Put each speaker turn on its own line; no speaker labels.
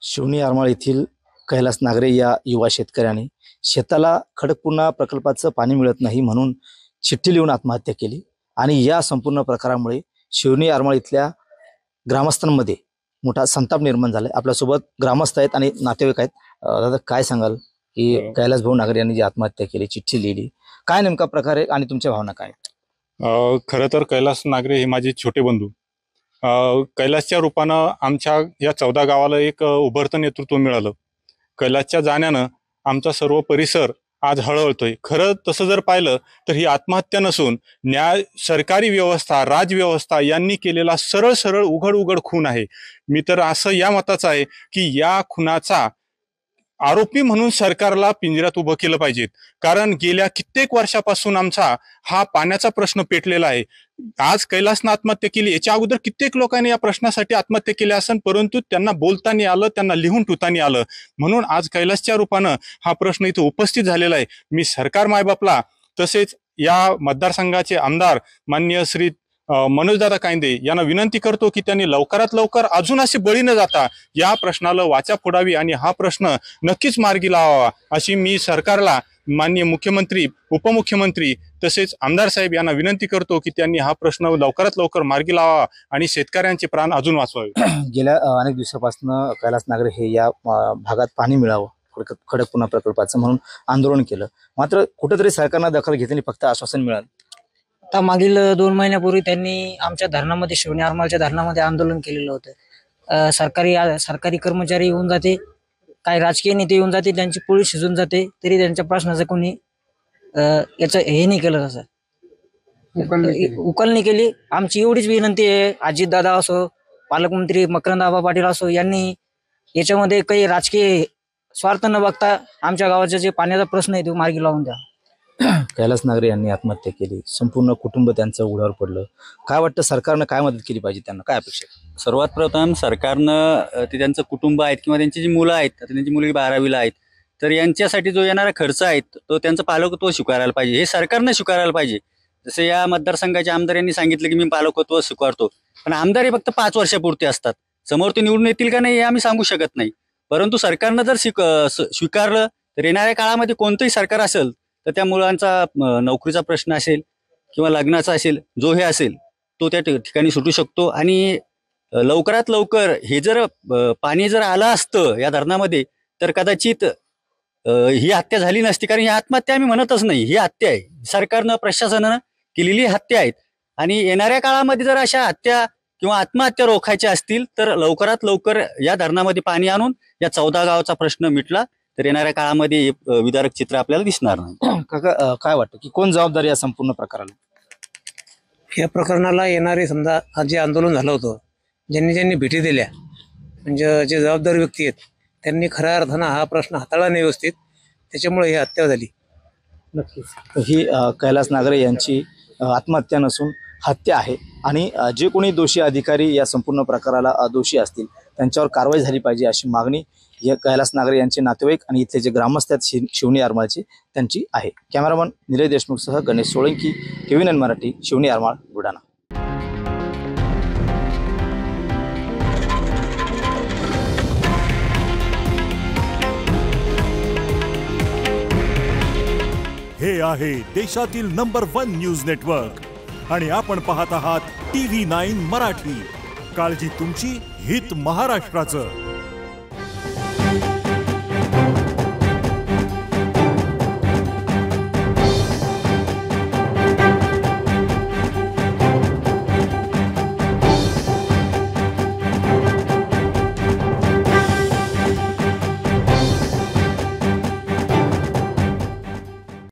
शिवणी आरमाळ येथील कैलास नागरे या युवा शेतकऱ्याने शेताला खडकपूर्णा प्रकल्पाचं पाणी मिळत नाही म्हणून चिठ्ठी लिहून आत्महत्या केली आणि या संपूर्ण प्रकारामुळे शिवणी आरमाळ इथल्या ग्रामस्थांमध्ये मोठा संताप निर्माण झालाय। आपल्यासोबत ग्रामस्थ आहेत आणि नातेवाईक आहेत। दादा काय सांगाल की कैलास भाऊ नागरे यांनी जी आत्महत्या केली, चिठ्ठी लिहिली, काय नेमका प्रकार आहे आणि तुमच्या भावना काय?
खरं तर कैलास नागरे हे माझे छोटे बंधू। कैलासच्या रूपानं आमच्या या 14 गावाला एक उभरतं नेतृत्व मिळालं। कैलासच्या जाण्यानं आमचा सर्व परिसर आज हळहळतोय। खरं तसं जर पाहिलं तर ही आत्महत्या नसून सरकारी व्यवस्था, राजव्यवस्था यांनी केलेला सरळ सरळ उघड खून आहे। मी तर असं या मताचा आहे की या खुनाचा आरोपी म्हणून सरकारला पिंजऱ्यात उभं केलं पाहिजे, कारण गेल्या कित्येक वर्षापासून आमचा हा पाण्याचा प्रश्न पेटलेला आहे। आज कैलासनं आत्महत्या केली, याच्या अगोदर कित्येक लोकांनी या प्रश्नासाठी आत्महत्या केल्या असन, परंतु त्यांना बोलताना आलं, त्यांना लिहून ठेवताना आलं, म्हणून आज कैलासच्या रूपानं हा प्रश्न इथं उपस्थित झालेला आहे। मी सरकार मायबापला तसेच या मतदारसंघाचे आमदार माननीय श्री मनोजदादा कायंदे यांना विनंती करतो की त्यांनी लवकरात लवकर अजून असे बळी न जाता या प्रश्नाला वाचा फोडावी आणि हा प्रश्न नक्कीच मार्गी लावावा, अशी मी सरकारला, माननीय मुख्यमंत्री, उपमुख्यमंत्री तसेच आमदार साहेब यांना विनंती करतो की त्यांनी हा प्रश्न लवकरात लवकर मार्गी लावावा आणि शेतकऱ्यांचे प्राण अजून वाचवावे।
गेल्या अनेक दिवसापासून कैलास नागरे हे या भागात पाणी मिळावं खडकपूर्णा प्रकल्पाचं म्हणून आंदोलन केलं, मात्र कुठेतरी सरकारनं दखल घेतली, फक्त आश्वासन मिळालं।
आता मागील 2 महिन्यापूर्वी त्यांनी आमच्या धरणामध्ये, शिवणी आरमाळच्या धरणामध्ये आंदोलन केलेलं होतं। सरकारी कर्मचारी येऊन जाते, काही राजकीय नेते येऊन जाते, त्यांची पोळी शिजून जाते, तरी त्यांच्या प्रश्नाचं कोणी याचं हे नाही केलं, तसं उकल नाही केली। आमची एवढीच विनंती आहे, अजितदादा असो, पालकमंत्री मकरंद आबा पाटील असो, यांनी याच्यामध्ये काही राजकीय स्वार्थ न बघता आमच्या गावाचा जे पाण्याचा प्रश्न आहे तो मार्गी लावून द्या।
कैलास नागरे यांनी आत्महत्या केली, संपूर्ण कुटुंब त्यांचं उघड्यावर पडलं, काय वाटतं सरकारनं काय मदत केली पाहिजे, त्यांना काय अपेक्षा?
सर्वात प्रथम सरकारनं ते त्यांचं कुटुंब आहेत किंवा त्यांची जी मुलं आहेत, आता त्यांची मुलगी 12वीला आहेत, तर यांच्यासाठी जो येणारा खर्च आहे तो त्यांचं पालकत्व स्वीकारायला पाहिजे, हे सरकारनं स्वीकारायला पाहिजे। जसे या मतदारसंघाच्या आमदारांनी सांगितलं की मी पालकत्व स्वीकारतो, पण आमदार हे फक्त 5 वर्षापुरते असतात, समोर ते निवडून येतील का नाही हे आम्ही सांगू शकत नाही। परंतु सरकारनं जर स्वीकारलं तर येणाऱ्या काळामध्ये कोणतंही सरकार असेल तर त्या मुलांचा नोकरीचा प्रश्न असेल किंवा लग्नाचा असेल, जो हे असेल तो त्या ठिकाणी सुटू शकतो। आणि लवकरात लवकर हे जर पाणी जर आलं असतं या धरणामध्ये तर कदाचित ही हत्या झाली नसती, कारण ही आत्महत्या आम्ही म्हणतच नाही, ही हत्या आहे, सरकारनं प्रशासनानं केलेली हत्या आहेत। आणि येणाऱ्या काळामध्ये जर अशा हत्या किंवा आत्महत्या रोखायच्या असतील तर लवकरात लवकर या धरणामध्ये पाणी आणून या 14 गावाचा प्रश्न मिटला तर येणाऱ्या काळामध्ये विदारक चित्र आपल्याला दिसणार नाही।
काका काय वाटतं की कोण जबाबदार या संपूर्ण प्रकाराला?
या प्रकरणाला येणारे समजा आज जे आंदोलन झालं होतं, ज्यांनी भेटी दिल्या, म्हणजे जे जबाबदार व्यक्ती आहेत त्यांनी खऱ्या अर्थानं हा प्रश्न हाताळला नाही व्यवस्थित, त्याच्यामुळे ही हत्या झाली।
नक्कीच ही कैलास नागरे यांची आत्महत्या नसून हत्या आहे आणि जे कोणी दोषी अधिकारी या संपूर्ण प्रकाराला दोषी असतील त्यांच्यावर कारवाई झाली पाहिजे, अशी मागणी या कैलास नागरे यांचे नातेवाईक आणि इथले जे ग्रामस्थ आहेत शिवणी आरमाळचे त्यांची आहे। कॅमेरामन निलेश देशमुखसह गणेश सोळंकी, TVN मराठी, शिवणी आरमाळ, बुलढाणा।
हे आहे देशातील नंबर 1 न्यूज नेटवर्क आणि आपण पाहत आहात TV9 मराठी। काळजी तुमची, हित महाराष्ट्राचं।